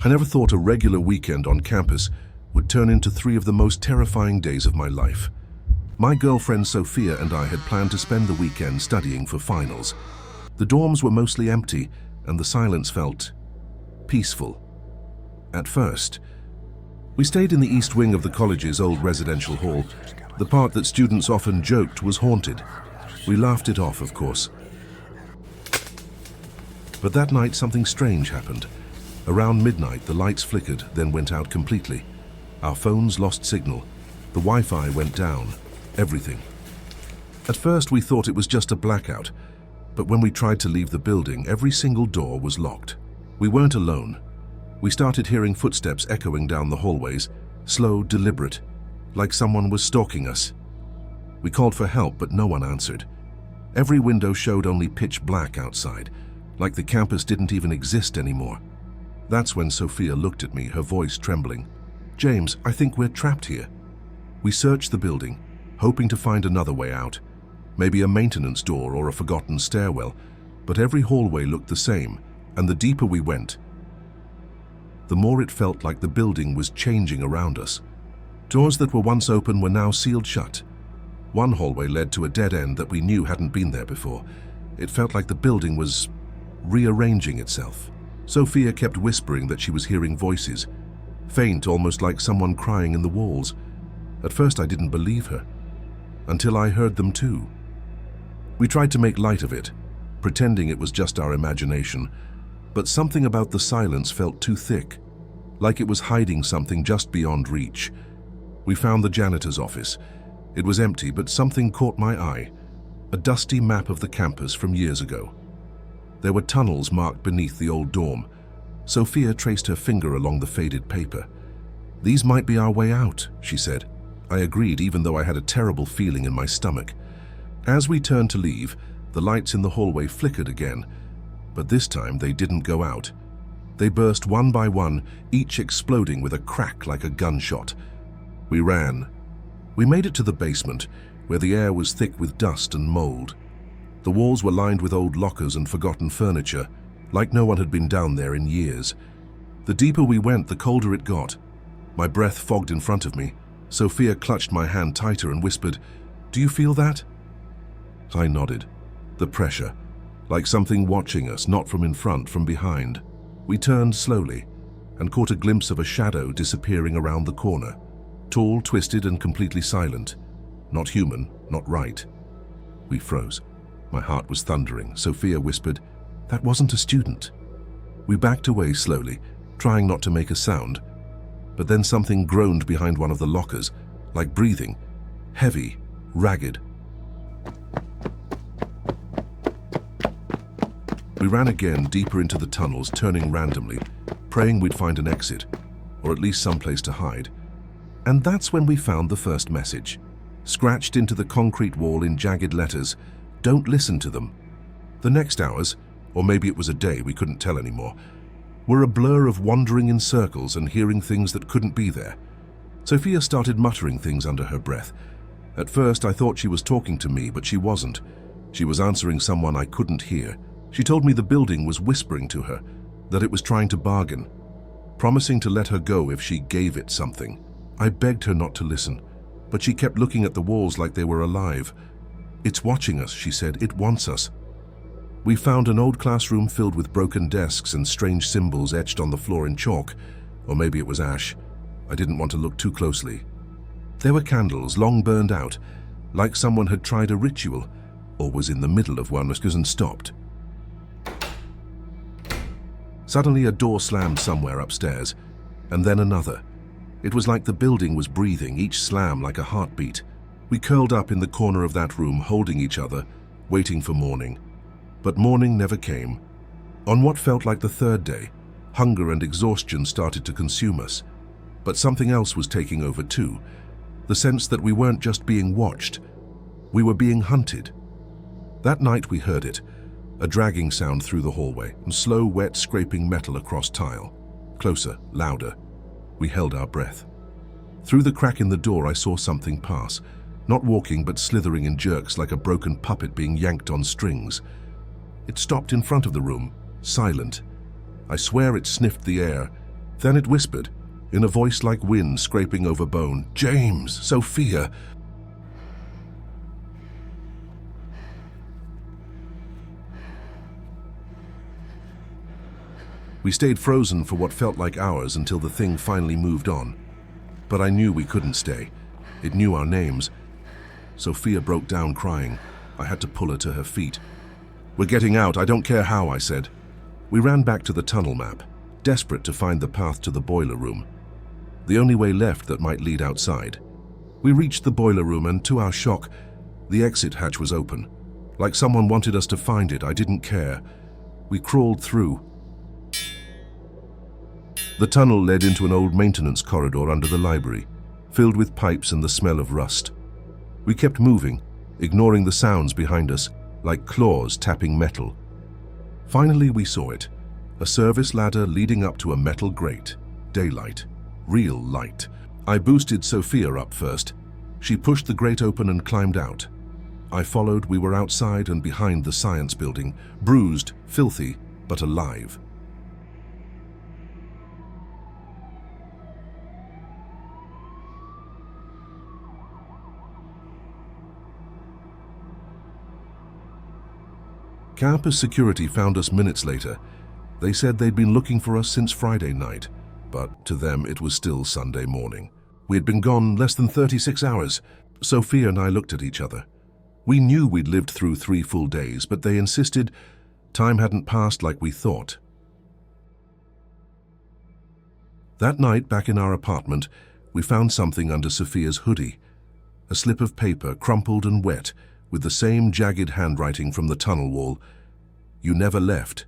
I never thought a regular weekend on campus would turn into 3 of the most terrifying days of my life. My girlfriend Sophia and I had planned to spend the weekend studying for finals. The dorms were mostly empty, and the silence felt peaceful. At first, we stayed in the east wing of the college's old residential hall. The part that students often joked was haunted. We laughed it off, of course. But that night, something strange happened. Around midnight, the lights flickered, then went out completely. Our phones lost signal. The Wi-Fi went down. Everything. At first, we thought it was just a blackout, but when we tried to leave the building, every single door was locked. We weren't alone. We started hearing footsteps echoing down the hallways, slow, deliberate, like someone was stalking us. We called for help, but no one answered. Every window showed only pitch black outside, like the campus didn't even exist anymore. That's when Sophia looked at me, her voice trembling. "James, I think we're trapped here." We searched the building, hoping to find another way out, maybe a maintenance door or a forgotten stairwell, but every hallway looked the same, and the deeper we went, the more it felt like the building was changing around us. Doors that were once open were now sealed shut. One hallway led to a dead end that we knew hadn't been there before. It felt like the building was rearranging itself. Sophia kept whispering that she was hearing voices, faint, almost like someone crying in the walls. At first I didn't believe her, until I heard them too. We tried to make light of it, pretending it was just our imagination, but something about the silence felt too thick, like it was hiding something just beyond reach. We found the janitor's office. It was empty, but something caught my eye, a dusty map of the campus from years ago. There were tunnels marked beneath the old dorm. Sophia traced her finger along the faded paper. "These might be our way out," she said. I agreed, even though I had a terrible feeling in my stomach. As we turned to leave, the lights in the hallway flickered again, but this time they didn't go out. They burst one by one, each exploding with a crack like a gunshot. We ran. We made it to the basement, where the air was thick with dust and mold. The walls were lined with old lockers and forgotten furniture, like no one had been down there in years. The deeper we went, the colder it got. My breath fogged in front of me. Sophia clutched my hand tighter and whispered, "Do you feel that?" I nodded. The pressure, like something watching us, not from in front, from behind. We turned slowly and caught a glimpse of a shadow disappearing around the corner. Tall, twisted, and completely silent. Not human, not right. We froze. My heart was thundering. Sophia whispered, "That wasn't a student." We backed away slowly, trying not to make a sound. But then something groaned behind one of the lockers, like breathing, heavy, ragged. We ran again, deeper into the tunnels, turning randomly, praying we'd find an exit, or at least some place to hide. And that's when we found the first message, scratched into the concrete wall in jagged letters, "Don't listen to them." The next hours, or maybe it was a day, we couldn't tell anymore, were a blur of wandering in circles and hearing things that couldn't be there. Sophia started muttering things under her breath. At first I thought she was talking to me, but she wasn't. She was answering someone I couldn't hear. She told me the building was whispering to her, that it was trying to bargain, promising to let her go if she gave it something. I begged her not to listen, but she kept looking at the walls like they were alive. "It's watching us," she said. "It wants us." We found an old classroom filled with broken desks and strange symbols etched on the floor in chalk, or maybe it was ash. I didn't want to look too closely. There were candles, long burned out, like someone had tried a ritual, or was in the middle of one and stopped. Suddenly a door slammed somewhere upstairs, and then another. It was like the building was breathing, each slam like a heartbeat. We curled up in the corner of that room, holding each other, waiting for morning. But morning never came. On what felt like the third day, hunger and exhaustion started to consume us. But something else was taking over too, the sense that we weren't just being watched, we were being hunted. That night we heard it, a dragging sound through the hallway, and slow, wet, scraping metal across tile. Closer, louder. We held our breath. Through the crack in the door I saw something pass, not walking but slithering in jerks like a broken puppet being yanked on strings. It stopped in front of the room, silent. I swear it sniffed the air, Then it whispered, in a voice like wind scraping over bone, "James, Sophia." We stayed frozen for what felt like hours until the thing finally moved on. But I knew we couldn't stay. It knew our names. Sophia broke down crying. I had to pull her to her feet. "We're getting out, I don't care how," I said. We ran back to the tunnel map, desperate to find the path to the boiler room. The only way left that might lead outside. We reached the boiler room and, to our shock, the exit hatch was open. Like someone wanted us to find it, I didn't care. We crawled through. The tunnel led into an old maintenance corridor under the library, filled with pipes and the smell of rust. We kept moving, ignoring the sounds behind us, like claws tapping metal. Finally, we saw it, a service ladder leading up to a metal grate. Daylight. Real light. I boosted Sophia up first. She pushed the grate open and climbed out. I followed. We were outside and behind the science building, bruised, filthy, but alive. Campus security found us minutes later. They said they'd been looking for us since Friday night, but to them it was still Sunday morning. We had been gone less than 36 hours. Sophia and I looked at each other. We knew we'd lived through 3 full days, but they insisted time hadn't passed like we thought. That night, back in our apartment, we found something under Sophia's hoodie. A slip of paper, crumpled and wet, with the same jagged handwriting from the tunnel wall. "You never left.